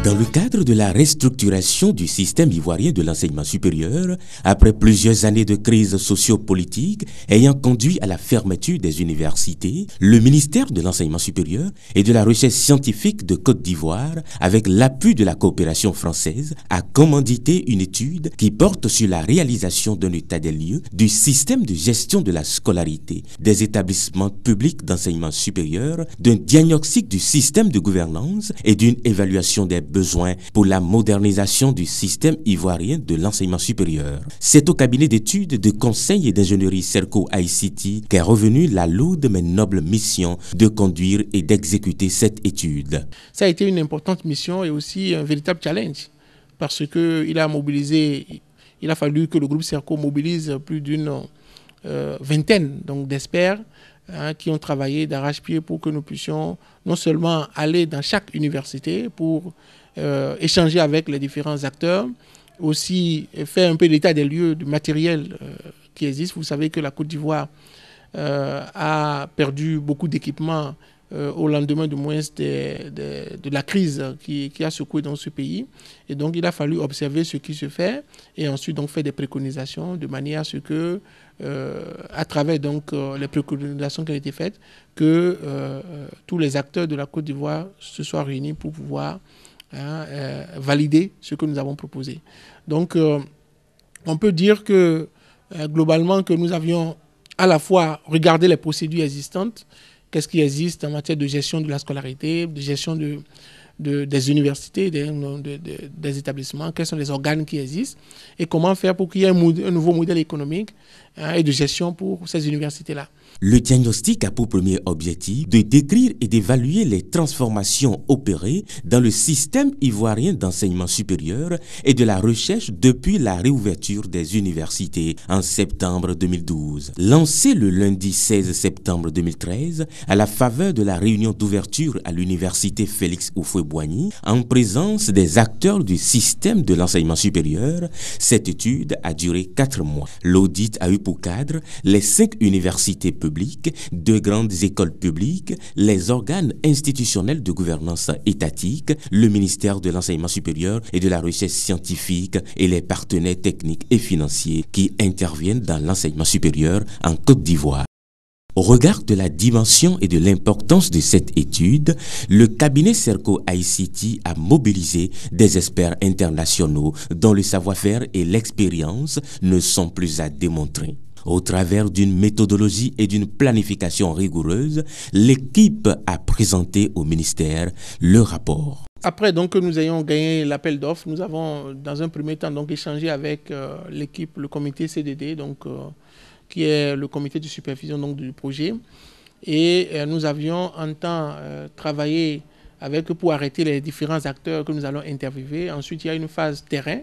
Dans le cadre de la restructuration du système ivoirien de l'enseignement supérieur, après plusieurs années de crise socio-politique ayant conduit à la fermeture des universités, le ministère de l'Enseignement supérieur et de la Recherche scientifique de Côte d'Ivoire, avec l'appui de la coopération française, a commandité une étude qui porte sur la réalisation d'un état des lieux du système de gestion de la scolarité des établissements publics d'enseignement supérieur, d'un diagnostic du système de gouvernance et d'une évaluation des besoins pour la modernisation du système ivoirien de l'enseignement supérieur. C'est au cabinet d'études, de conseil et d'ingénierie Serco ICT qu'est revenue la lourde mais noble mission de conduire et d'exécuter cette étude. Ça a été une importante mission et aussi un véritable challenge parce qu'il a mobilisé, il a fallu que le groupe Serco mobilise plus d'une vingtaine d'experts qui ont travaillé d'arrache-pied pour que nous puissions non seulement aller dans chaque université pour échanger avec les différents acteurs, aussi faire un peu l'état des lieux du matériel qui existe. Vous savez que la Côte d'Ivoire a perdu beaucoup d'équipements au lendemain du moins de la crise qui a secoué dans ce pays. Et donc il a fallu observer ce qui se fait et ensuite donc faire des préconisations de manière à ce que, à travers donc les préconisations qui ont été faites, que tous les acteurs de la Côte d'Ivoire se soient réunis pour pouvoir valider ce que nous avons proposé. Donc on peut dire que globalement que nous avions à la fois regardé les procédures existantes, qu'est-ce qui existe en matière de gestion de la scolarité, de gestion des universités, des établissements, quels sont les organes qui existent et comment faire pour qu'il y ait un nouveau modèle économique et de gestion pour ces universités-là. Le diagnostic a pour premier objectif de décrire et d'évaluer les transformations opérées dans le système ivoirien d'enseignement supérieur et de la recherche depuis la réouverture des universités en septembre 2012. Lancé le lundi 16 septembre 2013 à la faveur de la réunion d'ouverture à l'université Félix Houphouët-Boigny en présence des acteurs du système de l'enseignement supérieur, cette étude a duré 4 mois. L'audit a eu pour cadre les 5 universités publiques, 2 grandes écoles publiques, les organes institutionnels de gouvernance étatique, le ministère de l'Enseignement supérieur et de la Recherche scientifique et les partenaires techniques et financiers qui interviennent dans l'enseignement supérieur en Côte d'Ivoire. Au regard de la dimension et de l'importance de cette étude, le cabinet Serco ICT a mobilisé des experts internationaux dont le savoir-faire et l'expérience ne sont plus à démontrer. Au travers d'une méthodologie et d'une planification rigoureuse, l'équipe a présenté au ministère le rapport. Après donc que nous ayons gagné l'appel d'offres, nous avons dans un premier temps donc échangé avec l'équipe, le comité CDD, qui est le comité de supervision donc, du projet. Et nous avions en temps travaillé avec eux pour arrêter les différents acteurs que nous allons interviewer. Ensuite, il y a une phase terrain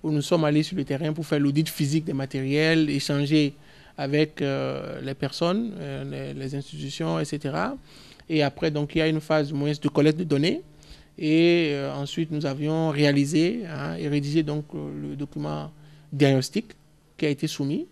où nous sommes allés sur le terrain pour faire l'audit physique des matériels, échanger avec les personnes, les institutions, etc. Et après, donc, il y a une phase de collecte de données. Et ensuite, nous avions réalisé et rédigé donc, le document diagnostic qui a été soumis.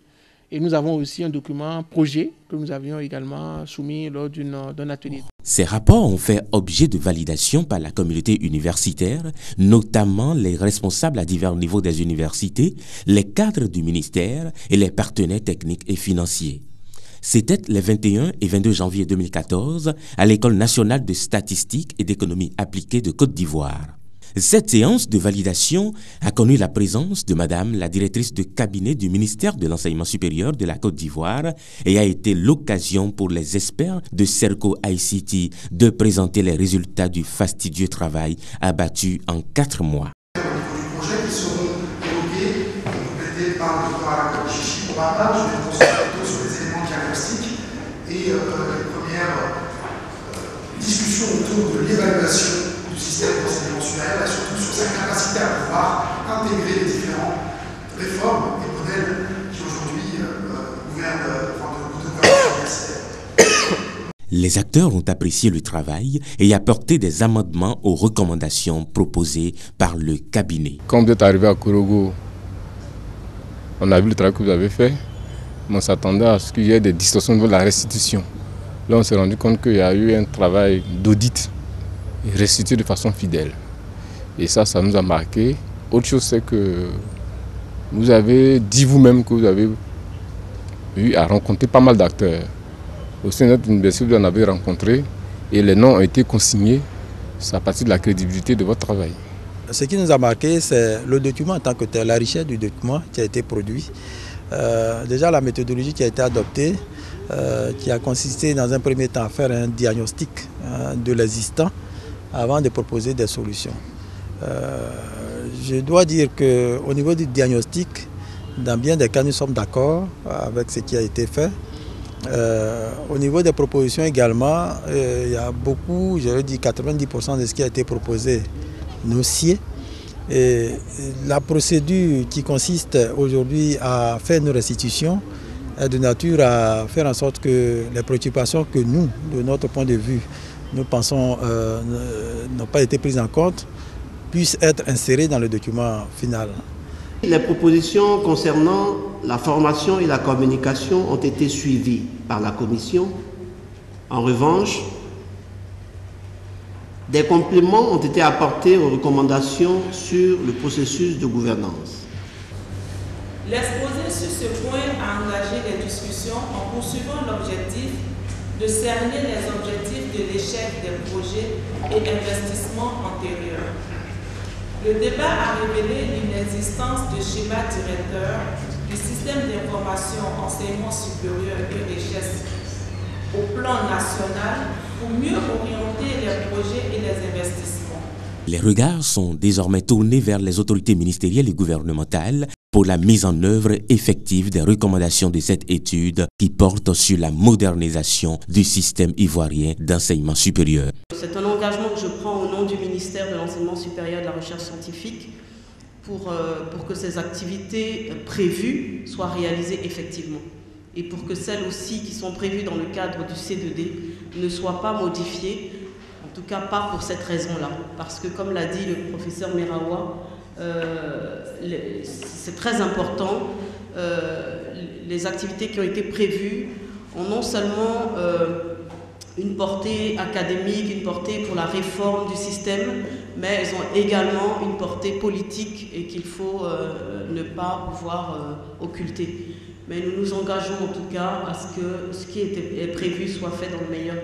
Et nous avons aussi un document projet que nous avions également soumis lors d'un atelier. Ces rapports ont fait objet de validation par la communauté universitaire, notamment les responsables à divers niveaux des universités, les cadres du ministère et les partenaires techniques et financiers. C'était les 21 et 22 janvier 2014 à l'École nationale de statistique et d'économie appliquée de Côte d'Ivoire. Cette séance de validation a connu la présence de Madame la directrice de cabinet du ministère de l'Enseignement supérieur de la Côte d'Ivoire et a été l'occasion pour les experts de Serco ICT de présenter les résultats du fastidieux travail abattu en 4 mois. Les projets qui seront évoqués, complétés par le docteur Alain Chichi. Pour ma part, je vais me concentrer plutôt sur les éléments diagnostiques et les premières discussions autour de l'évaluation du système d'enseignement supérieur et surtout sur sa capacité à pouvoir intégrer les différentes réformes et modèles qui aujourd'hui gouvernent de gouvernance universitaire. Les acteurs ont apprécié le travail et apporté des amendements aux recommandations proposées par le cabinet. Quand vous êtes arrivé à Kourougou, on a vu le travail que vous avez fait, mais on s'attendait à ce qu'il y ait des distorsions au niveau de la restitution. Là, on s'est rendu compte qu'il y a eu un travail d'audit restituer de façon fidèle. Et ça nous a marqué. Autre chose, c'est que vous avez dit vous-même que vous avez eu à rencontrer pas mal d'acteurs. Au sein de notre université, vous en avez rencontré et les noms ont été consignés. C'est à partir de la crédibilité de votre travail. Ce qui nous a marqué, c'est le document en tant que tel, la richesse du document qui a été produit. Déjà la méthodologie qui a été adoptée, qui a consisté dans un premier temps à faire un diagnostic de l'existant avant de proposer des solutions. Je dois dire qu'au niveau du diagnostic, dans bien des cas, nous sommes d'accord avec ce qui a été fait. Au niveau des propositions également, il y a beaucoup, je veux dire 90% de ce qui a été proposé nous sied. Et la procédure qui consiste aujourd'hui à faire une restitution est de nature à faire en sorte que les préoccupations que nous, de notre point de vue, nous pensons n'ont pas été prises en compte, puissent être insérées dans le document final. Les propositions concernant la formation et la communication ont été suivies par la Commission. En revanche, des compléments ont été apportés aux recommandations sur le processus de gouvernance. L'exposé sur ce point a engagé les discussions en poursuivant l'objectif de cerner les objectifs de l'échec des projets et investissements antérieurs. Le débat a révélé l'inexistence de schéma directeur du système d'information enseignement supérieur et richesse au plan national pour mieux orienter les projets et les investissements. Les regards sont désormais tournés vers les autorités ministérielles et gouvernementales pour la mise en œuvre effective des recommandations de cette étude qui porte sur la modernisation du système ivoirien d'enseignement supérieur. C'est un engagement que je prends au nom du ministère de l'Enseignement supérieur et de la Recherche scientifique pour que ces activités prévues soient réalisées effectivement et pour que celles aussi qui sont prévues dans le cadre du C2D ne soient pas modifiées, en tout cas pas pour cette raison-là. Parce que comme l'a dit le professeur Merawa, c'est très important, les activités qui ont été prévues ont non seulement une portée académique, une portée pour la réforme du système, mais elles ont également une portée politique et qu'il faut ne pas pouvoir occulter. Mais nous nous engageons en tout cas à ce que ce qui est prévu soit fait dans le meilleur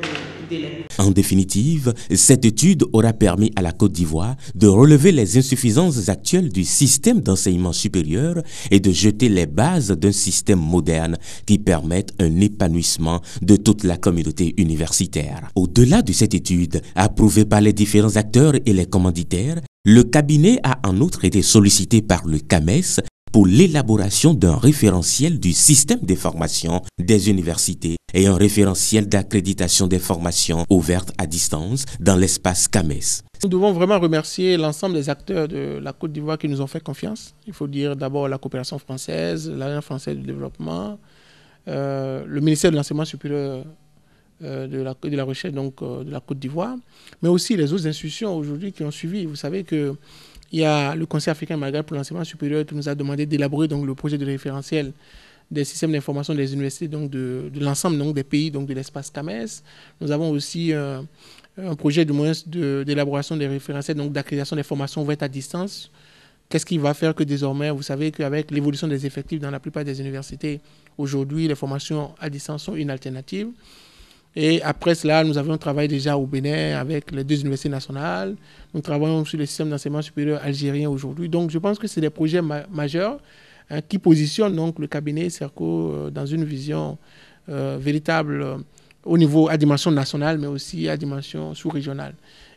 délai. En définitive, cette étude aura permis à la Côte d'Ivoire de relever les insuffisances actuelles du système d'enseignement supérieur et de jeter les bases d'un système moderne qui permette un épanouissement de toute la communauté universitaire. Au-delà de cette étude, approuvée par les différents acteurs et les commanditaires, le cabinet a en outre été sollicité par le CAMES pour l'élaboration d'un référentiel du système de formation des universités et un référentiel d'accréditation des formations ouvertes à distance dans l'espace CAMES. Nous devons vraiment remercier l'ensemble des acteurs de la Côte d'Ivoire qui nous ont fait confiance. Il faut dire d'abord la coopération française, l'Alliance française du développement, le ministère de l'Enseignement supérieur de la Recherche de la Côte d'Ivoire, mais aussi les autres institutions aujourd'hui qui ont suivi. Vous savez que il y a le Conseil africain Maghreb pour l'enseignement supérieur qui nous a demandé d'élaborer le projet de référentiel des systèmes d'information des universités de l'ensemble des pays de l'espace CAMES. Nous avons aussi un projet d'élaboration des référentiels d'accréditation des formations ouvertes à distance. Qu'est-ce qui va faire que désormais, vous savez qu'avec l'évolution des effectifs dans la plupart des universités, aujourd'hui, les formations à distance sont une alternative. Et après cela, nous avions travaillé déjà au Bénin avec les 2 universités nationales. Nous travaillons sur le système d'enseignement supérieur algérien aujourd'hui. Donc, je pense que c'est des projets majeurs qui positionnent le cabinet Serco dans une vision véritable au niveau à dimension nationale, mais aussi à dimension sous-régionale.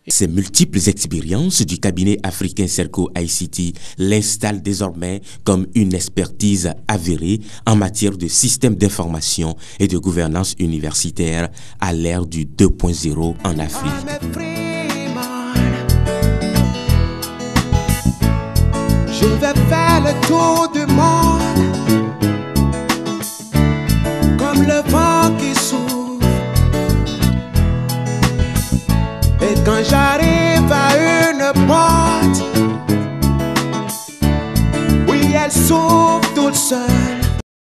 Ces multiples expériences du cabinet africain Serco ICT l'installent désormais comme une expertise avérée en matière de système d'information et de gouvernance universitaire à l'ère du 2.0 en Afrique. Je vais faire le tour du monde.